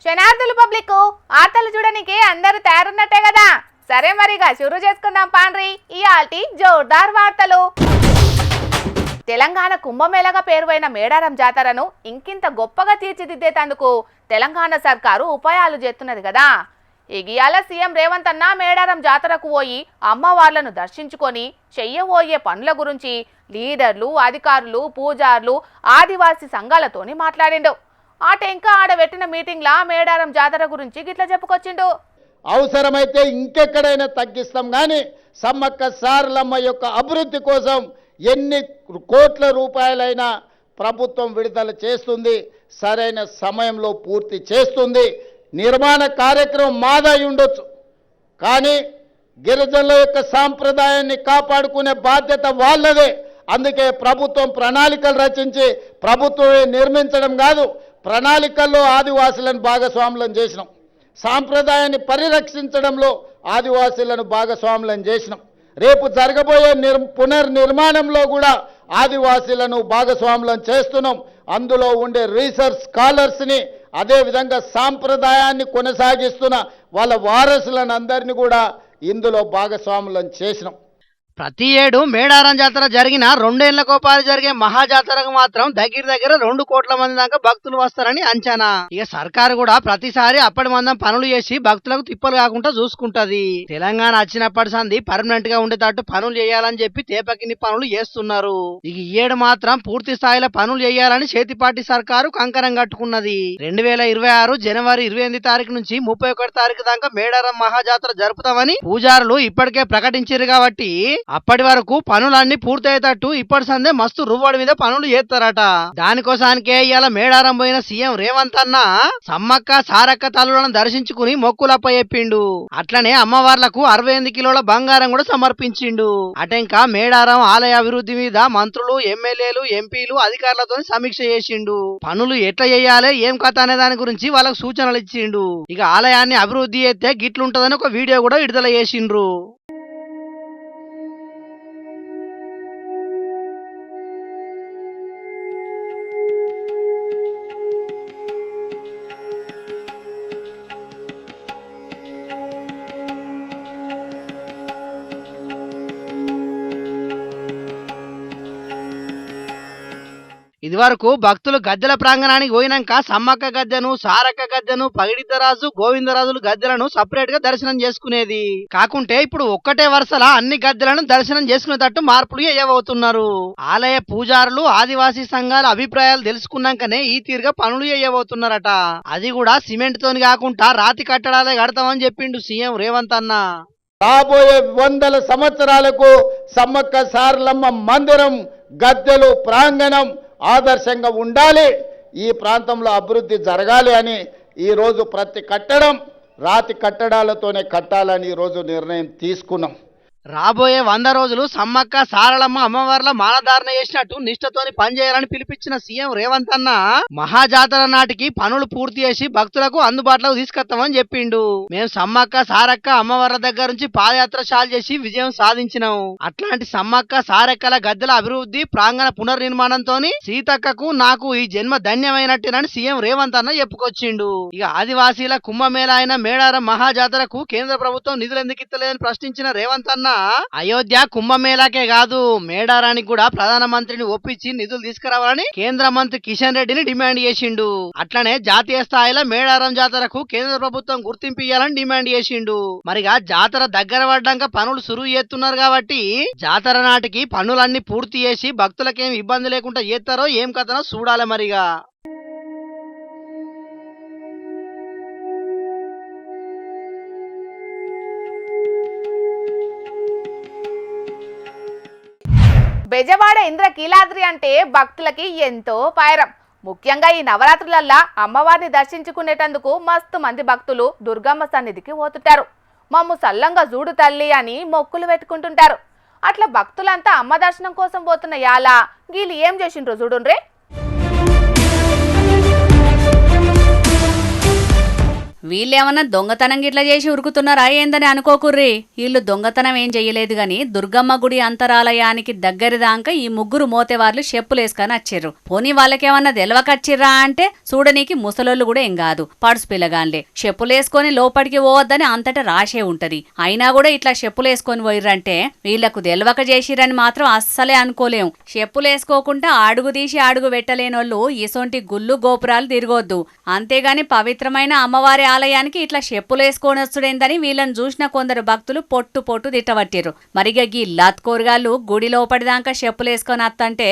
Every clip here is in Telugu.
శనార్థులు పబ్లిక్ ఆటలు చూడడానికి అందరూ తయారున్నట్టే కదా. సరే మరిగా షురూ చేసుకుందాం పాండ్రి ఇయాల్టి జోర్దార్ వార్తలు. తెలంగాణ కుంభమేళగా పేరువైన మేడారం జాతరను ఇంకింత గొప్పగా తీర్చిదిద్దేందుకు తెలంగాణ సర్కారు ఉపాయాలు చేస్తున్నది కదా. ఇగియాల సీఎం రేవంత్ అన్న మేడారం జాతరకు పోయి అమ్మవార్లను దర్శించుకొని చెయ్యబోయే పనుల గురించి లీడర్లు, అధికారులు, పూజారులు, ఆదివాసీ సంఘాలతోని మాట్లాడిండు. ఇంకా ఆడబెట్టిన మీటింగ్లా మేడారం జాతర గురించి గిట్లా చెప్పుకొచ్చిండు. అవసరమైతే ఇంకెక్కడైనా తగ్గిస్తాం కానీ సమ్మక్క సారలమ్మ యొక్క అభివృద్ధి కోసం ఎన్ని కోట్ల రూపాయలైనా ప్రభుత్వం విడుదల చేస్తుంది, సరైన సమయంలో పూర్తి చేస్తుంది. నిర్మాణ కార్యక్రమం మాదై ఉండొచ్చు, కానీ గిరిజనుల యొక్క సాంప్రదాయాన్ని కాపాడుకునే బాధ్యత వాళ్ళదే. అందుకే ప్రభుత్వం ప్రణాళికలు రచించి ప్రభుత్వమే నిర్మించడం కాదు, ప్రణాళికల్లో ఆదివాసులను భాగస్వాములను చేసినాం. సాంప్రదాయాన్ని పరిరక్షించడంలో ఆదివాసీలను భాగస్వాములను చేసినాం. రేపు జరగబోయే పునర్నిర్మాణంలో కూడా ఆదివాసీలను భాగస్వాములను చేస్తున్నాం. అందులో ఉండే రీసెర్చ్ స్కాలర్స్ని, అదేవిధంగా సాంప్రదాయాన్ని కొనసాగిస్తున్న వాళ్ళ వారసులను అందరినీ కూడా ఇందులో భాగస్వాములను చేసినాం. ప్రతి ఏడు మేడారం జాతర జరిగిన 2 ఏళ్లకోపారి జరిగే మహాజాతరకు మాత్రం దగ్గర 2 కోట్ల మంది దాకా భక్తులు వస్తారని అంచనా. ఇక సర్కారు కూడా ప్రతిసారి అప్పటి మందం పనులు చేసి భక్తులకు తిప్పలు కాకుండా చూసుకుంటది. తెలంగాణ వచ్చినప్పటి సంది పర్మనెంట్ గా ఉండేటట్టు పనులు చేయాలని చెప్పి తేపకిని పనులు చేస్తున్నారు. ఇక ఈ ఏడు మాత్రం పూర్తి స్థాయిలో పనులు చేయాలని చేతిపాటి సర్కారు కంకణం కట్టుకున్నది. 2026 జనవరి 28 తారీఖు నుంచి 31 తారీఖు దాకా మేడారం మహాజాతర జరుపుతామని పూజారులు ఇప్పటికే ప్రకటించారు. కాబట్టి అప్పటి వరకు పనులన్నీ పూర్తయ్యేటట్టు ఇప్పటి సందే మస్తు రువ్వడి మీద పనులు చేస్తారట. దానికోసానికే ఇవాళ మేడారం పోయిన సీఎం రేవంత్ అన్న సమ్మక్క సారక్క తల్లులను దర్శించుకుని మొక్కులప్ప చెప్పిండు. అట్లనే అమ్మవార్లకు 68 కిలోల బంగారం కూడా సమర్పించిండు. అటెంకా మేడారం ఆలయ అభివృద్ధి మీద మంత్రులు, ఎమ్మెల్యేలు, ఎంపీలు, అధికారులతో సమీక్ష చేసిండు. పనులు ఎట్లా చేయాలి, ఏం కథ అనే దాని గురించి వాళ్ళకు సూచనలు ఇచ్చిండు. ఇక ఆలయాన్ని అభివృద్ధి చేస్తే గిట్లుంటదని ఒక వీడియో కూడా విడుదల చేసిండ్రు. ఇదివరకు భక్తులు గద్దెల ప్రాంగణానికి పోయినాక సమ్మక్క గద్దెను, సారక్క గద్దెను, పగిడిద్దరాజు, గోవిందరాజులు గద్దెలను సపరేట్ గా దర్శనం చేసుకునేది. కాకుంటే ఇప్పుడు ఒక్కటే వరుసలా అన్ని గద్దెలను దర్శనం చేసుకునేటట్టు మార్పులు చేయబోతున్నారు. ఆలయ పూజారులు, ఆదివాసీ సంఘాల అభిప్రాయాలు తెలుసుకున్నాకనే ఈ తీరుగా పనులు చేయబోతున్నారట. అది కూడా సిమెంట్ తోని కాకుండా రాతి కట్టడాలే కడతామని చెప్పిండు సీఎం రేవంత్ అన్న. రాబోయే 100 సంవత్సరాలకు సమ్మక్క సారలమ్మ మందిరం, గద్దెలు, ప్రాంగణం ఆదర్శంగా ఉండాలి. ఈ ప్రాంతంలో అభివృద్ధి జరగాలి అని ఈరోజు ప్రతి కట్టడం రాతి కట్టడాలతోనే కట్టాలని ఈరోజు నిర్ణయం తీసుకున్నాం. రాబోయే 100 రోజులు సమ్మక్క సారలమ్మ అమ్మవార్ల మాలధారణ చేసినట్టు నిష్ఠతోని పనిచేయాలని పిలిపించిన సీఎం రేవంత్ అన్న మహాజాతర నాటికి పనులు పూర్తి చేసి భక్తులకు అందుబాటులోకి తీసుకొస్తామని చెప్పిండు. మేము సమ్మక్క సారక్క అమ్మవార్ల దగ్గర నుంచి పాదయాత్ర చాలు చేసి విజయం సాధించినాం. అట్లాంటి సమ్మక్క సారక్కల గద్దెల అభివృద్ధి, ప్రాంగణ పునర్నిర్మాణంతో సీతక్కకు, నాకు ఈ జన్మ ధన్యమైనట్టేనని సీఎం రేవంత్ అన్న చెప్పుకొచ్చిండు. ఇక ఆదివాసీల కుంభమేళ అయిన మేడారం మహాజాతరకు కేంద్ర ప్రభుత్వం నిధులు ఎందుకు ఇస్తలేదని ప్రశ్నించిన రేవంత్ అన్న అయోధ్య కుంభమేళాకే కాదు, మేడారానికి కూడా ప్రధానమంత్రిని ఒప్పించి నిధులు తీసుకురావాలని కేంద్ర మంత్రి కిషన్ రెడ్డిని డిమాండ్ చేసిండు. అట్లనే జాతీయ స్థాయిలో మేడారం జాతరకు కేంద్ర ప్రభుత్వం గుర్తింపు ఇవ్వాలని డిమాండ్ చేసిండు. మరిగా జాతర దగ్గర పడ్డాక పనులు సురువు చేస్తున్నారు కాబట్టి జాతర నాటికి పనులన్నీ పూర్తి చేసి భక్తులకేం ఇబ్బంది లేకుండా చేస్తారో ఏం కథనో చూడాలి. మరిగా బెజవాడ ఇంద్రకీలాద్రి అంటే భక్తులకి ఎంతో పైరం. ముఖ్యంగా ఈ నవరాత్రులల్లా అమ్మవారిని దర్శించుకునేటందుకు మస్తు మంది భక్తులు దుర్గమ్మ సన్నిధికి పోతుంటారు. మమ్ము సల్లంగా చూడు తల్లి అని మొక్కులు పెట్టుకుంటుంటారు. అట్లా భక్తులంతా అమ్మ దర్శనం కోసం పోతున్న యాలా గీళ్ళు ఏం చేసిండ్రో చూడుండ్రే. వీళ్ళేమన్నా దొంగతనం గిట్లా చేసి ఉరుకుతున్నారా ఏందని అనుకోకుర్రి. వీళ్ళు దొంగతనం ఏం చెయ్యలేదు గాని దుర్గమ్మ గుడి అంతరాలయానికి దగ్గరదాకా ఈ ముగ్గురు మోతేవార్లు చెప్పులేసుకొని వచ్చారు. పోనీ వాళ్ళకేమన్నా తెలవకచ్చిర్రా అంటే చూడనీకి ముసలోళ్ళు కూడా ఏం కాదు, పడుసు పిల్లగాన్లే. చెప్పులేసుకొని లోపలికి పోవద్దని అంతటా రాసే ఉంటది. అయినా కూడా ఇట్లా చెప్పులేసుకొని పోయిర్రంటే వీళ్లకు తెలవక చేసిరని మాత్రం అస్సలే అనుకోలేం. చెప్పులేసుకోకుండా అడుగు తీసి అడుగు పెట్టలేనోళ్ళు ఇసొంటి గుళ్ళు గోపురాలు తిరగొద్దు. అంతేగాని పవిత్రమైన అమ్మవారి ఆలయానికి ఇట్లా చెప్పులేసుకొని వచ్చుడేందని వీళ్ళని చూసిన కొందరు భక్తులు పొట్టు పొట్టు తిట్టబట్టిరు. మరిగ గీ లత్కోరగాళ్ళు గుడి లోపడిదాకా చెప్పులేసుకొని అత్తంటే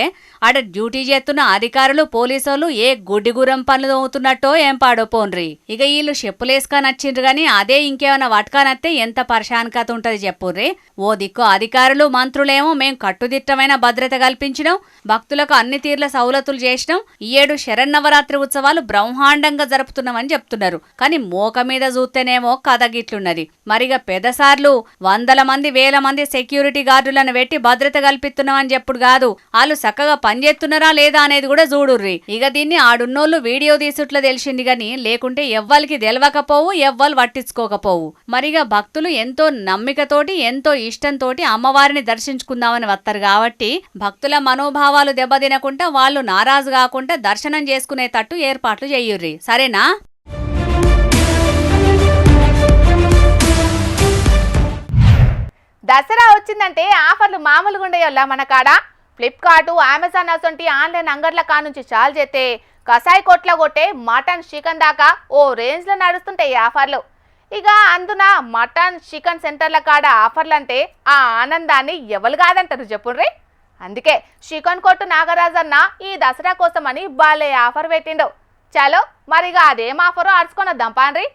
ఆడ డ్యూటీ చేస్తున్న అధికారులు పోలీసులు ఏ గుడ్డిగురం పనులు అవుతున్నట్టో ఏం పాడో పోన్రి. ఇక వీళ్ళు చెప్పులేసుకొని వచ్చిండ్రు గాని అదే ఇంకేమైనా వట్కానత్తే ఎంత పరిశానకత ఉంటది చెప్పుర్రి. ఓ దిక్కు అధికారులు మంత్రులేమో మేం కట్టుదిట్టమైన భద్రత కల్పించినాం, భక్తులకు అన్ని తీర్ల సౌలతులు చేసినాం, ఈ ఏడు శరన్నవరాత్రి ఉత్సవాలు బ్రహ్మాండంగా జరుపుతున్నామని చెప్తున్నారు. కానీ మోక మీద చూస్తేనేమో కథ గిట్లున్నది. మరిగా పెద్దసార్లు 100 మంది 1000 మంది సెక్యూరిటీ గార్డులను పెట్టి భద్రత కల్పిస్తున్నామని చెప్పుడు కాదు, వాళ్ళు చక్కగా పనిచేస్తున్నారా లేదా అనేది కూడా చూడుర్రి. ఇక దీన్ని ఆడున్నోళ్ళు వీడియో తీసుట్లా తెలిసింది గాని లేకుంటే ఎవ్వరికి తెలవకపోవు, ఎవ్వరు పట్టించుకోకపోవు. మరిగా భక్తులు ఎంతో నమ్మికతోటి ఎంతో ఇష్టంతోటి అమ్మవారిని దర్శించుకుందామని వస్తారు కాబట్టి భక్తుల మనోభావాలు దెబ్బతినకుండా వాళ్ళు నారాజు కాకుండా దర్శనం చేసుకునేటట్టు ఏర్పాట్లు చేయుర్రి. సరేనా? దసరా వచ్చిందంటే ఆఫర్లు మామూలుగా ఉండేయోళ్ళ మన కాడ. ఫ్లిప్కార్ట్, అమెజాన్ అసొంటి ఆన్లైన్ అంగడ్ల కానుంచి చాలు చేస్తే కసాయి కొట్ల కొట్టే మటన్ చికెన్ దాకా ఓ రేంజ్లో నడుస్తుంటాయి ఆఫర్లు. ఇక అందున మటన్ చికెన్ సెంటర్ల కాడ ఆఫర్లు అంటే ఆ ఆనందాన్ని ఎవరు కాదంటారు చెప్పుర్రి. అందుకే చికెన్ కొట్టు నాగరాజన్న ఈ దసరా కోసమని బాలే ఆఫర్ పెట్టిండు. చలో మరిగా అదేం ఆఫరో అరుచుకొనొద్దాం పాన్రి.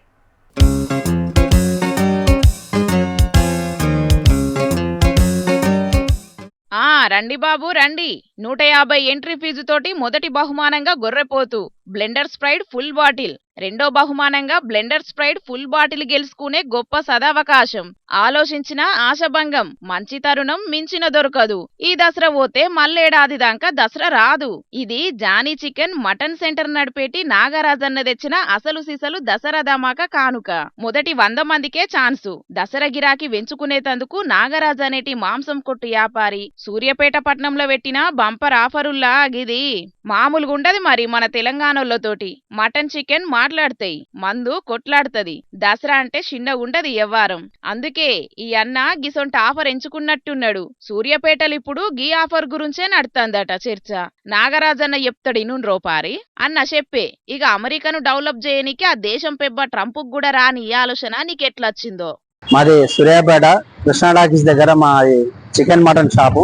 రండి బాబు రండి. 150 ఎంట్రీ ఫీజు తోటి మొదటి బహుమానంగా గొర్రెపోతు బ్లెండర్ స్ప్రైడ్ ఫుల్ బాటిల్, రెండో బహుమానంగా బ్లెండర్ స్ప్రైడ్ ఫుల్ బాటిల్ గెలుచుకునే గొప్ప సదావకాశం. ఆలోచించిన ఆశభంగం, మంచి తరుణం మించిన దొరకదు. ఈ దసరా పోతే మళ్ళేడాది దాకా దసరా రాదు. ఇది Johnny chicken mutton centre Nadipeti నాగరాజన్న తెచ్చిన అసలు సిసలు దసరా ధమాకా కానుక. మొదటి 100 మందికే ఛాన్సు. దసరా గిరాకీ వెంచుకునేతందుకు నాగరాజు అనేటి మాంసం కొట్టు వ్యాపారి సూర్యాపేట పట్నంలో పెట్టిన బంపర్ ఆఫరుల్లా గిది మామూలుగుండది. మరి మన తెలంగాణోళ్ళతోటి మటన్ చికెన్ మాట్లాడతాయి, మందు కొట్లాడుతుంది. దసరా అంటే చిన్నగుండది వ్యవహారం. అందుకే ఈ అన్న గిసొంటి ఆఫర్ ఎంచుకున్నట్టున్నాడు. సూర్యాపేటలు ఇప్పుడు గీ ఆఫర్ గురించే నడుతుందట చర్చ. నాగరాజన్న చెప్తాడు ఇను రోపారి అన్న చెప్పే. ఇక అమెరికాను డెవలప్ చేయనికి ఆ దేశం పెబ్బ ట్రంప్ కూడా రాని ఈ ఆలోచన నీకెట్లొచ్చిందో. మాది సూర్యాపేట కృష్ణా టాకీస్ దగ్గర మాది చికెన్ మటన్ షాపు.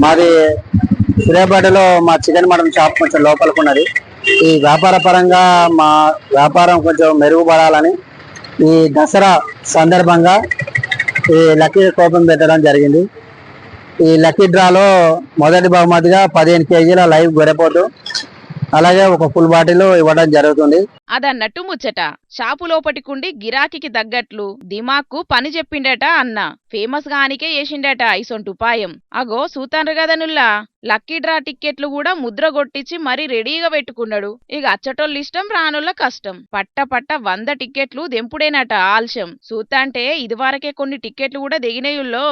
మాది సూర్యాపేటలో మా చికెన్ మటన్ షాప్ కొంచెం లోపలికి ఉన్నది. ఈ వ్యాపార పరంగా మా వ్యాపారం కొంచెం మెరుగుపడాలని ఈ దసరా సందర్భంగా ఈ లక్కీ కూపన్ పెట్టడం జరిగింది. ఈ లక్కీ డ్రాలో మొదటి బహుమతిగా 15 కేజీల లైవ్ గొర్రెపోతు అలాగే ఒక ఫుల్ బాటిల్ ఇవ్వడం జరుగుతుంది. అదన్నట్టు ముచ్చట. షాపు లోపటికుండి గిరాకీకి తగ్గట్లు దిమాక్కు పని చెప్పిండట అన్న. ఫేమస్ గానికే వేసిండట ఇసొంటి ఉపాయం. అగో సూతాన్రు గదనుల్లా లక్కీ డ్రా టిక్కెట్లు కూడా ముద్ర కొట్టించి మరీ రెడీగా పెట్టుకున్నాడు. ఇక అచ్చటోళ్ళు ఇష్టం, రానుల్ల కష్టం. పట్ట 100 టిక్కెట్లు దెంపుడేనట ఆల్శం. సూతాంటే ఇదివరకే కొన్ని టిక్కెట్లు కూడా దిగినయుల్లో.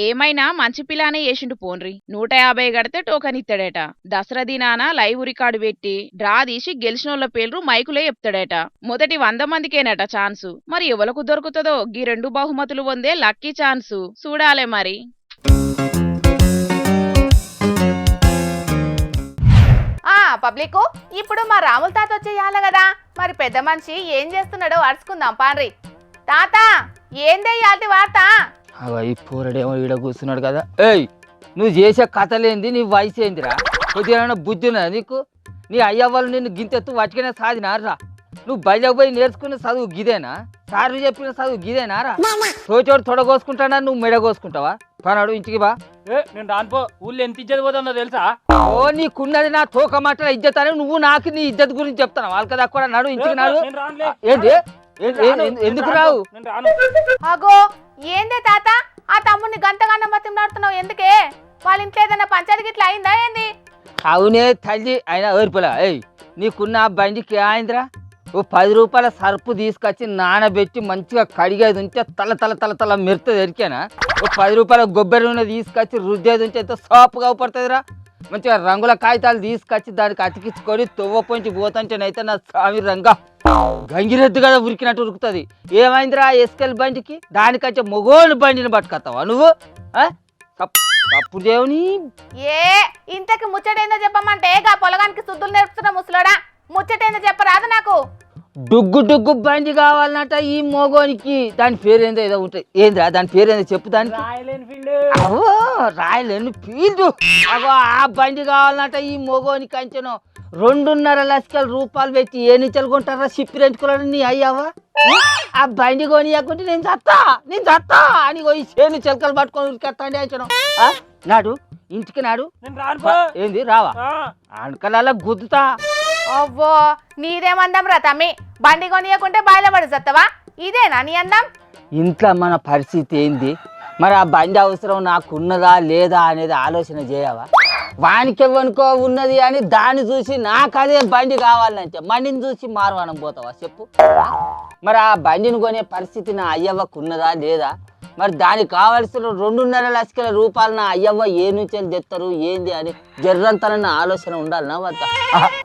ఏమైనా మంచి పిల్లానే వేసిండు పోన్రి. 150 గడితే టోకన్ ఇస్తాడట. దసరా దినాన లైవ్ రికార్డు పెట్టి డ్రా తీసి గెలిచినోళ్ల పేర్లు మైకులే చెప్తాడట. మొదటి 100 మందికేనట ఛాన్సు. మరి ఎవలకు దొరుకుతుందో గీ 2 బహుమతులు పొందే లక్కీ ఛాన్సు చూడాలే మరి. పబ్లిక్ ఇప్పుడు మా రాముల తాత వచ్చేయాల కదా, మరి పెద్ద మనిషి ఏం చేస్తున్నాడో అరుచుకుందాం పాన్రి. తాత ఏందయ్యాల్టి వార్త? ఈ పోరడేమో ఈడ కూర్చున్నాడు కదా. ఏయ్, నువ్వు చేసే కథలేంది, నీ వయసు ఏందిరా? కొద్దిగా బుద్ధి ఉన్నదా నీకు? నీ అయ్య వాళ్ళు నిన్ను గింతెత్తు వాటికైనా సాధినారా? నువ్వు బయటకు పోయి నేర్చుకున్న చదువు గిదేనా? సార్లు చెప్పిన చదువు గిదేనారా? తోచోడు తొడగోసుకుంటాడా, నువ్వు మెడగోసుకుంటావా? పనాడు ఇంటికి బా. నేను రానుపో. ఊళ్ళో ఎంత ఇజ్జత్ పోతుందో తెలుసా? ఓ నీకున్నది నా తోక మాటల ఇజ్జత్ అని నువ్వు నాకు నీ ఇజ్జత్ గురించి చెప్తాను. వాళ్ళకి దక్కువ నాడు ఇంటికి నాడు. ఏంటి ఎందుకు రావు? అగో ఏందే తాత ఆ తమ్ముడిని గంతగానం బతిమలాడుతున్నావు ఎందుకే? వాళ్ళ ఇంట్లో ఏదైనా పంచాయతీ గిట్లా అయిందా ఏంది? అవునే తల్లి అయినా ఏర్పలా. ఏయ్ నీకున్న బండికి ఆయిందిరా? ఓ 10 రూపాయల సరుపు తీసుకొచ్చి నానబెట్టి మంచిగా కడిగేది ఉంటే తల మెరుతుంది ఎరికేనా. ఓ 10 రూపాయల కొబ్బరి నూనె తీసుకొచ్చి రుద్దేది ఉంటే ఎంత సాపుగా పడుతుందిరా. మంచిగా రంగుల కాగితాలు తీసుకొచ్చి దానికి అతికించుకొని తొవ్వ పొంచి పోతుంటేనైతే నా స్వామి రంగా గంగిరెద్దు కదా ఉరికినట్టు ఉరుకుతుంది. ఏమైందిరా ఎస్కెల్ బండికి? దానికంటే మొగోని బండిని పట్టుకొస్తావా నువ్వు? తప్పు దేవుని ఏ ఇంతకి ముచ్చటేందో చెప్పమంటే గా పొలగానికి శుద్ధులు నేర్పుతున్న ముసలోడా, ముచ్చటేందో చెప్పరాదు నాకు. డుగ్గు బండి కావాలన్నట ఈ మొగోనికి. దాని పేరేందో ఏదో ఉంటుంది. ఏంద్రా దాని పేరేందో చెప్పు. దానికి రాయల్ ఎన్ఫీల్డ్. అగో ఆ బండి కావాలన్నట ఈ మొగోనికి. అంచను 2.5 లక్షల రూపాయలు పెట్టి ఏ నిచ్చలు కొంటారా సిప్పి రెంచుకోవాలని నీ అయ్యావా? ఆ బండి కొనియకుంటే నేను చత్తా అని పోయి చేను చిలకలు పట్టుకొని ఉరికెత్తాండి అంచను. నాడు ఇంటికి నాడు ఏంది రావా అనకల గుద్దుతా. అవ్వో నీదేమందం రా తమ్మి, బండి కొనియకుంటే బయలుపడి సత్తవా? ఇదేనా నీ అందం? ఇంట్లో మన పరిస్థితి ఏంది మరి? ఆ బండి అవసరం నాకున్నదా లేదా అనేది ఆలోచన చేయవా? వానికెవ్వనుకో ఉన్నది అని దాన్ని చూసి నాకు అదే బండి కావాలంటే బండిని చూసి మారవానం పోతావా చెప్పు? మరి ఆ బండిని కొనే పరిస్థితి నా అయ్యవ్వకు ఉన్నదా లేదా? మరి దానికి కావాల్సిన 2.5 లక్షల రూపాయలు నా అయ్యవ్వ ఏ నుంచి తెస్తారు ఏంది అని జర్రంతనన్న ఆలోచన ఉండాలనా వద్దా?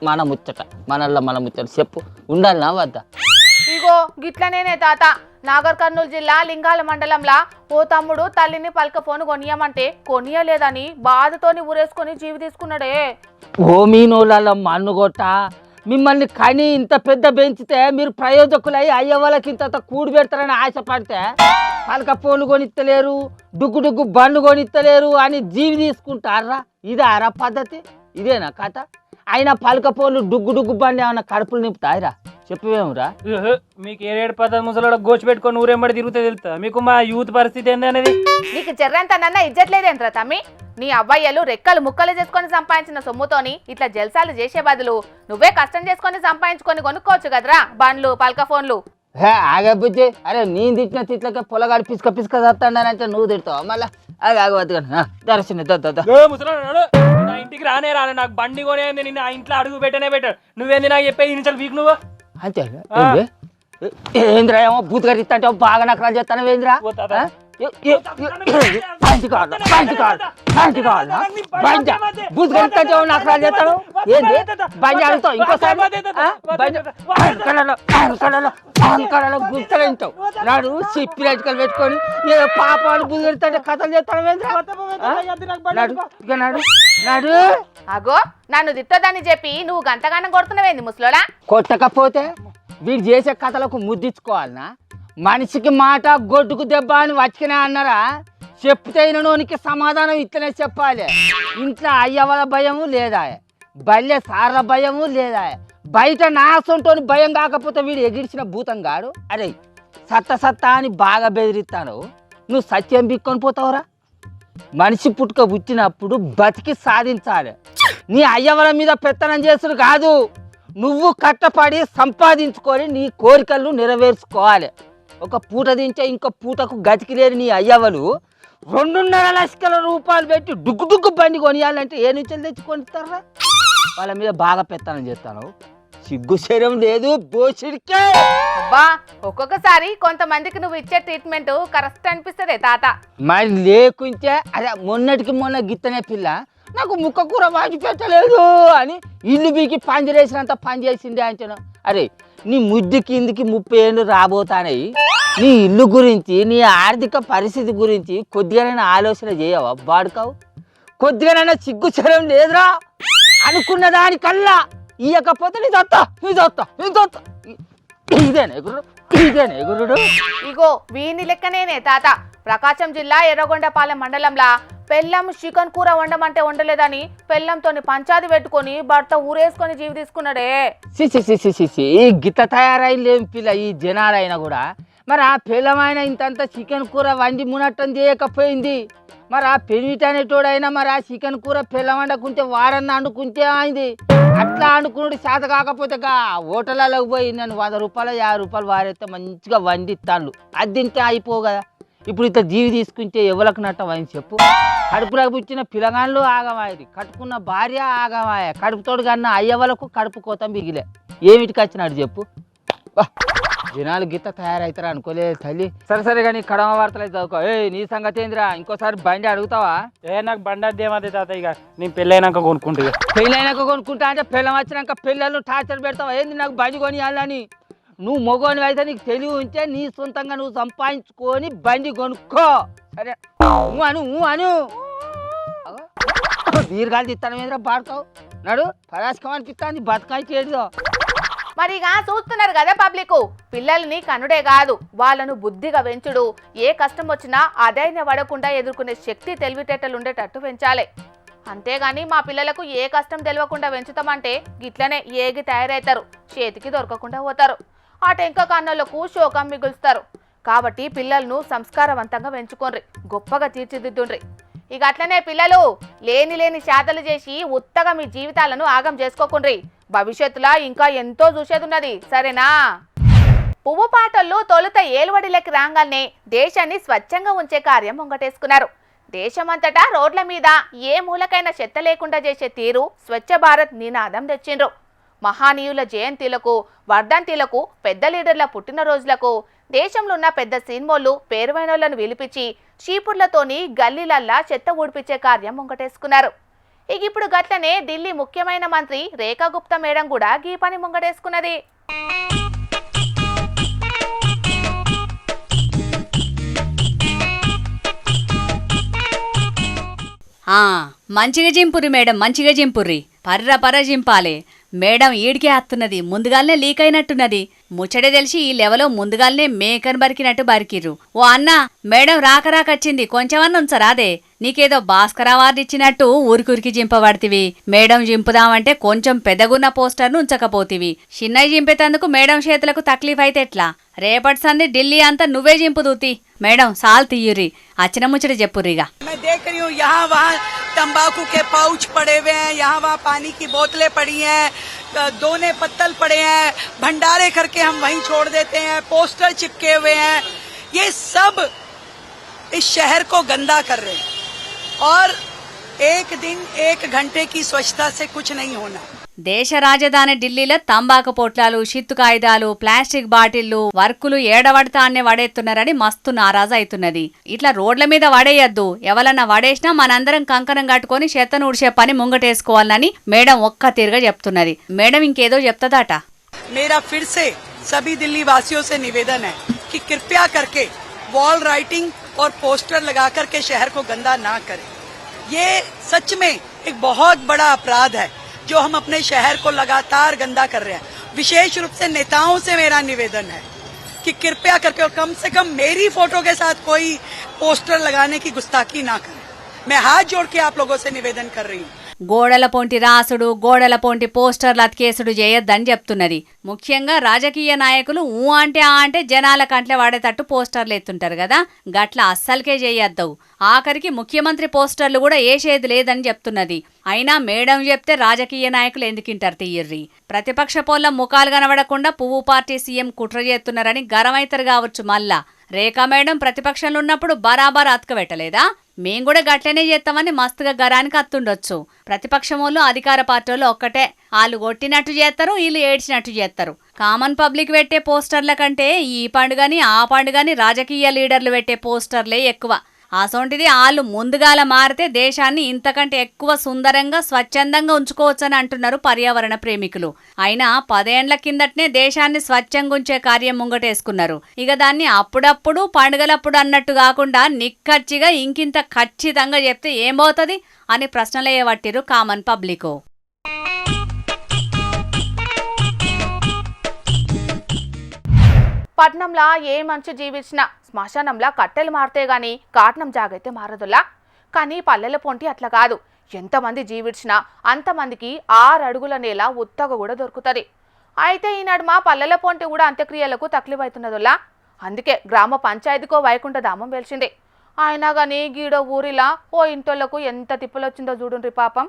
మన ముచ్చట చెప్పు, ఉండాలనా వద్దా? ఇగో గిట్లనేనే తాత, నాగర్ కర్నూలు జిల్లా లింగాల మండలంలా ఓ తమ్ముడు తల్లిని పలక ఫోన్ కొనియమంటే కొనియలేదని బాధతోని ఊరేసుకొని జీవి తీసుకున్నాడే. ఓ మీనోళ్ళ మన్నుగొట్ట, మిమ్మల్ని కని ఇంత పెద్ద పెంచితే మీరు ప్రయోజకులై అయ్యే వాళ్ళకి ఇంత కూడి పెడతారని ఆశపడితే పలక ఫోన్లు కొనిత్తలేరు, డుగ్గు బండ్లు కొనిత్తలేరు అని జీవి తీసుకుంటారా? ఇదారా పద్ధతి? ఇదేనా కథ? అయినా పలక ఫోన్లు డుగ్గు బండి ఏమన్నా కడుపులు నింపుతాయిరా? చెప్పవేమురా? మీకు ఏడు పద్ధతి ముసలో గోచి పెట్టుకొని ఊరేంబడి తిరుగుతే తెలుస్తా మీకు మా యూత్ పరిస్థితి ఏంది అనేది. నీకు జర్రంతనన్నా ఇజ్జట్లేదేంట్రా తమ్మి? నీ అవ్వయ్యలు రెక్కలు ముక్కలు చేసుకొని సంపాదించిన సొమ్ముతోని ఇట్లా జల్సాలు చేసే బదులు నువ్వే కష్టం చేసుకొని సంపాదించుకొని కొనుక్కోవచ్చు కదరా బండ్లు పలక ఫోన్లు. ఆగే బుజ్జి, అరే నేను తిట్టిన తిట్లకే పొలగాడు పిసుక చస్తానంటే నువ్వు తిడతావు మళ్ళా. ఆగవద్దు దర్శన నా ఇంటికి రానే నాకు బండి కొనేది నిన్న ఆ ఇంట్లో అడుగు పెట్టాడు. నువ్వేంది నాకు చెప్పే ఇన్నిసార్లు వీక్ నువ్వు అంతే ఏంద్రా? ఏమో బూతుగారు ఇస్తా అంటే బాగా నకరాలు చేస్తాను ఏంద్రా? బూతుగారు ఇస్తా నకరాలు చేస్తాను ఏంది? బండి అడుగుతావు ఇంకోసారి గుర్తలేంటావు నాడు సిప్పి రెడ్కలు పెట్టుకొని ఏదో పాపాలు బూతుగారు కథలు చేస్తాను ఏంద్రా? నాడు అగో నన్ను తిట్టదని చెప్పి నువ్వు గంతగానం కొడుతున్నావేంది ముసలోడా? కొట్టకపోతే వీడు చేసే కథలకు ముద్దించుకోవాలనా? మనిషికి మాట గొడ్డుకు దెబ్బ అని వచ్చినా అన్నారా? చెప్తే నోనికి సమాధానం ఇట్లనే చెప్పాలి. ఇంట్లో అయ్యవల భయము లేదా, బల్లె సార్ల భయము లేదా, బయట నాసంటోని భయం కాకపోతే వీడు ఎగిరిచిన భూతం గాడు. అరే సత్త అని బాగా బెదిరిస్తాను, నువ్వు సత్యం బిక్కొని పోతావురా? మనిషి పుట్టుక పుట్టినప్పుడు బతికి సాధించాలి. నీ అయ్యవల మీద పెత్తనం చేసుడు కాదు, నువ్వు కట్టపడి సంపాదించుకొని నీ కోరికలను నెరవేర్చుకోవాలి. ఒక పూట దించే ఇంకో పూటకు గతికి లేని నీ అయ్యవలు 2.5 లక్షల రూపాయలు పెట్టి డుగ్గు బండి కొనియాలంటే ఏ నుంచి తెచ్చుకొనిస్తారా? వాళ్ళ మీద బాగా పెత్తనం చేస్తాను. సిగ్గు శరం లేదు బోసిడికే. అబ్బా ఒక్కొక్కసారి కొంతమందికి నువ్వు ఇచ్చే ట్రీట్మెంట్ కరెక్ట్ అనిపిస్తుంది తాత. మరి లేకుంటే అదే మొన్న గిత్తనే పిల్ల నాకు ముక్క కూర వాచి పెట్టలేదు అని ఇల్లు బీకి పంజరేసినంత పని చేసిండే అంచనా. అరే నీ ముద్దు కిందికి 30 ఏళ్ళు రాబోతానయి. నీ ఇల్లు గురించి నీ ఆర్థిక పరిస్థితి గురించి కొద్దిగానైనా ఆలోచన చేయవా? బాడుకావు కొద్దిగానైనా సిగ్గు శరం లేదురా? అనుకున్న దానికల్లా ఇయ్యకపోతే నీ దత్తా ఇదేనే గురుడు. ఇగో వీని లెక్కనేనే తాత, ప్రకాశం జిల్లా ఎర్రగొండపాలెం మండలంలా పెళ్ళం చికెన్ కూర వండమంటే వండలేదని పెళ్ళంతోని పంచాది పెట్టుకొని భర్త ఊరేసుకొని జీవి తీసుకున్నాడే. ఈ గిట్ల తయారైలేం పిల్ల ఈ జనాలైనా కూడా. మరి ఆ పెళ్ళమైన ఇంతంత చికెన్ కూర వండి మునట్టం చేయకపోయింది. మరి ఆ పెళ్ళిటనేటోడైనా మరి ఆ చికెన్ కూర పెళ్ళం వండకుంటే వారన్నా వండుకుంటే అయింది. అట్లా వండుకున్నాడు చేత కాకపోతే హోటళ్ళలోకి పోయి నన్ను 100 రూపాయలు 50 రూపాయలు వారైతే మంచిగా వండిస్తాను, అది తింటే అయిపోవు కదా. ఇప్పుడు ఇంత జీవి తీసుకుంటే ఎవరికి నట్టం అని చెప్పు? కడుపులోకి పుట్టిన పిల్లగాళ్ళు ఆగమాయి, కట్టుకున్న భార్య ఆగమాయ, కడుపుతోడు కన్నా అయ్యవలకు కడుపు కోత మిగిలే. ఏమిటికి వచ్చినాడు చెప్పు? జనాలు గిత్త తయారవుతారా అనుకోలేదు తల్లి. సరే సరే కానీ కడమ వార్తలు అయితే చదువుకో. నీ సంగతి ఏందిరా, ఇంకోసారి బండి అడుగుతావా? నాకు బండి అద్దేమదే తాత, ఇక నేను పెళ్ళైనాక కొనుక్కుంటా. పెళ్ళైనాక కొనుక్కుంటా అంటే పిల్లం వచ్చినాక పిల్లలు టార్చర్ పెడతావా ఏంది? నాకు బండి కొనియాలని. నువ్వు మొగోని అయితే నీకు తెలివి ఉంటే నీ సొంతంగా నువ్వు సంపాదించుకొని బండి కొనుక్కో. సరే అను వీరుగాలు తిత్తాను మీద బాడుతావు నాడు పరాశకం అనిపిస్తుంది బతకాయి ఏడుదో. మరిగా చూస్తున్నారు కదా పబ్లిక్, పిల్లల్ని కనుడే కాదు వాళ్ళను బుద్ధిగా పెంచుడు, ఏ కష్టం వచ్చినా అదైన పడకుండా ఎదుర్కొనే శక్తి తెలివితేటలు ఉండేటట్టు పెంచాలి. అంతేగాని మా పిల్లలకు ఏ కష్టం తెలియకుండా పెంచుతామంటే గిట్లనే ఏగి తయారవుతారు, చేతికి దొరకకుండా పోతారు. ఆ టెంక కన్నులకు శోకం మిగులుస్తారు. కాబట్టి పిల్లలను సంస్కారవంతంగా పెంచుకోండి, గొప్పగా తీర్చిదిద్దుండ్రి. ఇక అట్లనే పిల్లలు లేని శాతలు చేసి ఉత్తగా మీ జీవితాలను ఆగం చేసుకోకుండ్రి. భవిష్యత్తులో ఇంకా ఎంతో చూసేదున్నది, సరేనా? పువ్వు పాటల్లో తొలుత ఏలువడిలోకి రాగానే దేశాన్ని స్వచ్ఛంగా ఉంచే కార్యం ముంగటేసుకున్నారు. దేశమంతటా రోడ్ల మీద ఏ మూలకైనా చెత్త లేకుండా చేసే తీరు స్వచ్ఛ భారత్ నినాదం తెచ్చిండ్రు. మహానీయుల జయంతిలకు, వర్ధంతిలకు, పెద్ద లీడర్ల పుట్టినరోజులకు దేశంలో ఉన్న పెద్ద సినిమాలు పేరువైనోళ్లను పిలిపించి చీపుర్లతోని గల్లీలల్లా చెత్త ఊడిపించే కార్యం ముంగటేసుకున్నారు. ఇక ఇప్పుడు గట్లనే ఢిల్లీ ముఖ్యమైన మంత్రి రేఖా గుప్తా మేడం కూడా గీ పని ముంగటేసుకున్నది. మంచిగా జింపుర్రి మేడం, మంచిగా జింపుర్రి, పర్ర జింపాలే. మేడం ఈడికే అత్తున్నది, ముందుగానే లీక్ అయినట్టున్నది. ముచ్చడే తెలిసి ఈ లెవెలో ముందుగానే మేకను బరికినట్టు బరికిర్రు. ఓ అన్న, మేడం రాకరాకచ్చింది, కొంచెమన్నా ఉంచరాదే. నీకేదో భాస్కర్ అవార్డు ఇచ్చినట్టు ఊరికి జింపబడితివి. మేడం జింపుదామంటే కొంచెం పెద్దగున్న పోస్టర్ను ఉంచకపోతివి. చిన్నవి జింపేతందుకు మేడం చేతులకు తక్లీఫ్ అయితే ఎట్లా? రేపటి సంది ఢిల్లీ అంతా నువ్వే జింపుదూతి. మేడం సాల్ తీయుర్రి, అచ్చిన ముచ్చట చెప్పుర్రిగా. तंबाकू के पाउच पड़े हुए हैं, यहाँ वहाँ पानी की बोतलें पड़ी हैं, दोने पत्तल पड़े हैं, भंडारे करके हम वहीं छोड़ देते हैं, पोस्टर चिपके हुए हैं. ये सब इस शहर को गंदा कर रहे हैं और एक दिन 1 घंटे की स्वच्छता से कुछ नहीं होना. దేశ రాజధాని ఢిల్లీలో తంబాకు పొట్లాలు, షిత్తు కాగితాలు, ప్లాస్టిక్ బాటిళ్లు, వర్కులు ఏడవడతాన్నే వడేస్తున్నారని మస్తు నారాజు అవుతున్నది. ఇట్లా రోడ్ల మీద వడేయద్దు, ఎవరన్నా వడేసినా మనందరం కంకణం కట్టుకొని చెత్తను ఉడిసే పని ముంగటేసుకోవాలని మేడం ఒక్క తీరుగా చెప్తున్నది. మేడం ఇంకేదో చెప్తదట. मेरा फिर से सभी दिल्ली वासियों से निवेदन है कि कृपया करके वॉल राइटिंग और पोस्टर लगा करके शहर को गंदा ना करें. ये सच में एक बहुत बड़ा अपराध है जो हम अपने शहर को लगातार गंदा कर रहे हैं. विशेष रूप से नेताओं से मेरा निवेदन है कि कृपया करके और कम से कम मेरी फोटो के साथ कोई पोस्टर लगाने की गुस्ताखी ना करें. मैं हाथ जोड़ के आप लोगों से निवेदन कर रही हूँ. గోడల పొంటి రాసుడు, గోడల పొంటి పోస్టర్లు అతికేసుడు చేయొద్దని చెప్తున్నది. ముఖ్యంగా రాజకీయ నాయకులు ఊ అంటే ఆ అంటే జనాల కంట్లే వాడేటట్టు పోస్టర్లు ఎత్తుంటారు కదా, గట్ల అస్సలకే చేయొద్దవు. ఆఖరికి ముఖ్యమంత్రి పోస్టర్లు కూడా ఏసేది లేదని చెప్తున్నది. అయినా మేడం చెప్తే రాజకీయ నాయకులు ఎందుకింటారు తీయర్రి. ప్రతిపక్ష పోల్ల ముఖాలు కనబడకుండా పువ్వు పార్టీ సీఎం కుట్ర చేస్తున్నారని గరమైతారు కావచ్చు. మళ్ళా రేఖా మేడం ప్రతిపక్షంలో ఉన్నప్పుడు బరాబర్ అతకబెట్టలేదా? మేం కూడా గట్లనే చేస్తామని మస్తుగా గరానికి అత్తుండొచ్చు. ప్రతిపక్షమోళ్ళు అధికార పార్టీలు ఒక్కటే, వాళ్ళు కొట్టినట్టు చేస్తారు, వీళ్ళు ఏడ్చినట్టు చేస్తారు. కామన్ పబ్లిక్ పెట్టే పోస్టర్ల కంటే ఈ పండుగని ఆ పండుగని రాజకీయ లీడర్లు పెట్టే పోస్టర్లే ఎక్కువ. అసొంటిది వాళ్ళు ముందుగాల మారితే దేశాన్ని ఇంతకంటే ఎక్కువ సుందరంగా స్వచ్ఛందంగా ఉంచుకోవచ్చని అంటున్నారు పర్యావరణ ప్రేమికులు. అయినా 10 ఏండ్ల కిందటనే దేశాన్ని స్వచ్ఛంగా ఉంచే కార్యం ముంగటేసుకున్నారు. ఇక దాన్ని అప్పుడప్పుడు పండుగలప్పుడు అన్నట్టు కాకుండా నిక్కచ్చిగా ఇంకింత ఖచ్చితంగా చెప్తే ఏమవుతుంది అని ప్రశ్నలు వేయబట్టిరు కామన్ పబ్లిక్. పట్నంలా ఏ మంచి జీవించినా శ్మశానంలా కట్టెలు మారితే గాని కాట్నం జాగైతే మారదులా. కానీ పల్లెల పొంటి అట్లా కాదు, ఎంతమంది జీవించినా అంతమందికి 6 అడుగుల నేల ఉత్తగా కూడా దొరుకుతుంది. అయితే ఈ నడుమ పల్లెల పొంటి కూడా అంత్యక్రియలకు తక్లీఫవుతున్నదులా. అందుకే గ్రామ పంచాయతీకో వైకుంఠ ధామం వెలిసింది. అయినా గానీ గీడో ఊరిలా ఓ ఇంటోళ్లకు ఎంత తిప్పలొచ్చిందో చూడుండ్రి పాపం.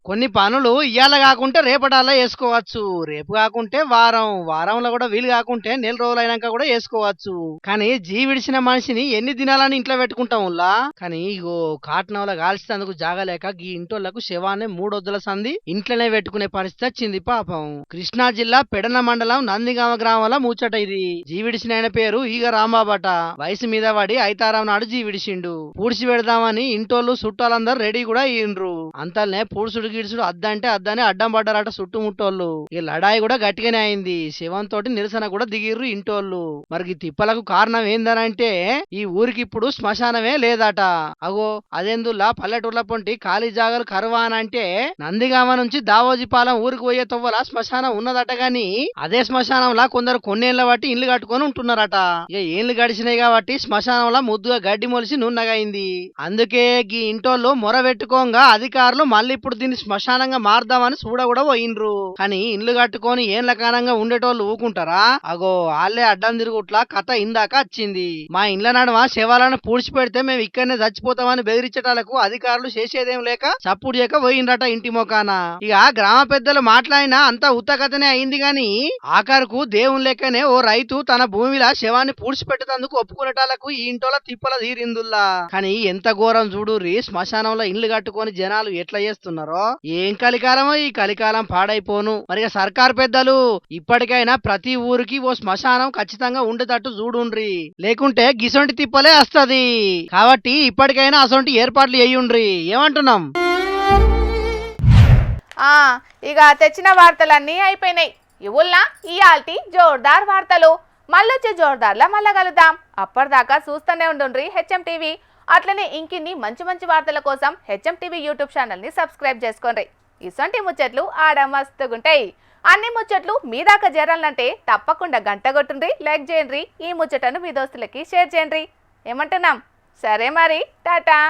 కొన్ని పనులు ఇయ్యాల కాకుంటే రేపటాల్లో చేసుకోవచ్చు, రేపు కాకుంటే వారంలో కూడా వీలు కాకుంటే నెల రోజులైనాక కూడా చేసుకోవచ్చు. కానీ జీవిడిచిన మనిషిని ఎన్ని దినాలని ఇంట్లో పెట్టుకుంటాం ఉల్లా. కానీ ఇగో కాటనంలో కాల్చినందుకు జాగలేక ఈ ఇంటోళ్లకు శవాన్ని 3 వద్దుల సంది ఇంట్లోనే పెట్టుకునే పరిస్థితి వచ్చింది పాపం. కృష్ణా జిల్లా పెడన మండలం నందిగామ గ్రామంలో ముచ్చట ఇది. జీవిడిసిన ఆయన పేరు ఈగ రాంబాబట. వయసు మీద పడి ఐతారాం నాడు జీవిడిసిండు. పూడ్చి పెడదామని ఇంటోళ్ళు చుట్టాలందరూ రెడీ కూడా అయ్యిండ్రు. అంతల్నే పూడ్చుడు గిడుచుడు అద్దంటే అద్దని అడ్డం పడ్డారట చుట్టుముట్టోళ్ళు. ఈ లడాయి కూడా గట్టిగానే అయింది. శవం తోటి నిరసన కూడా దిగిర్రు ఇంటోళ్ళు. మరి ఈ తిప్పలకు కారణం ఏందనంటే ఈ ఊరికి ఇప్పుడు శ్మశానమే లేదట. అగో అదెందుల్లా పల్లెటూర్ల పొంటి ఖాళీ జాగాలు కరువా అని అంటే నందిగామ నుంచి దావోజీపాలెం ఊరికి పోయే తొవ్వల శ్మశానం ఉన్నదట. గాని అదే శ్మశానంలా కొందరు కొన్నేళ్ల బట్టి ఇల్లు కట్టుకొని ఉంటున్నారట. ఇక ఏళ్లు గడిచినాయి కాబట్టి శ్మశానంలో ముద్దుగా గడ్డి మొలిసి నున్నగైంది. అందుకే ఈ ఇంటోళ్ళు మొర పెట్టుకోగా అధికారులు మళ్ళీ ఇప్పుడు దీన్ని శ్మశానంగా మారుదామని చూడ కూడా పోయిండ్రు. కానీ ఇల్లు కట్టుకొని ఏళ్ల కాలంగా ఉండేటోళ్ళు ఊకుంటారా? అగో వాళ్ళే అడ్డం తిరుగుట్లా కథ ఇందాక వచ్చింది. మా ఇండ్ల నడమ శవాలను పూడ్చి పెడితే మేము ఇక్కడనే చచ్చిపోతామని బెదిరించటాలకు అధికారులు చేసేదేం లేక చప్పుడు చేయక పోయిండ్రట ఇంటి మొకాన. ఇక గ్రామ పెద్దలు మాట్లాడినా అంతా ఉత్తకథనే అయింది. గాని ఆఖరుకు దేవుని లెక్కనే ఓ రైతు తన భూమిలో శవాన్ని పూడ్చిపెట్టేందుకు ఒప్పుకునేటాలకు ఈ ఇంటోల తిప్పల తీరిందుల్లా. కానీ ఎంత ఘోరం చూడుర్రి, శ్మశానంలో ఇండ్లు కట్టుకొని జనాలు ఎట్లా చేస్తున్నారో. ఏం కలికాలమో ఈ కలికాలం పాడైపోను. మరి సర్కార్ పెద్దలు ఇప్పటికైనా ప్రతి ఊరికి ఓ శ్మశానం ఖచ్చితంగా ఉండేటట్టు చూడుండ్రి, లేకుంటే గిసొంటి తిప్పలే వస్తది. కాబట్టి ఇప్పటికైనా అసొంటి ఏర్పాట్లు చేయుండ్రి. ఏమంటున్నాం? ఇక తెచ్చిన వార్తలన్నీ అయిపోయినాయి. ఇవుల్నా ఇయాల్టి జోర్దార్ వార్తలు. మళ్ళొచ్చే జోర్దార్లా మళ్ళా కలుద్దాం. అప్పటిదాకా చూస్తూనే ఉండుండ్రి హెచ్ఎం టీవీ. అట్లనే ఇంకిన్ని మంచి మంచి వార్తల కోసం హెచ్ఎం టీవీ యూట్యూబ్ ఛానల్ని సబ్స్క్రైబ్ చేసుకోండి. ఇసొంటి ముచ్చట్లు ఆడ మస్తుగుంటాయి. అన్ని ముచ్చట్లు మీ దాకా చేరాలంటే తప్పకుండా గంట కొట్టుండ్రి, లైక్ చేయండి, ఈ ముచ్చటను మీ దోస్తులకి షేర్ చేయండి. ఏమంటున్నాం? సరే మరి, టాటా.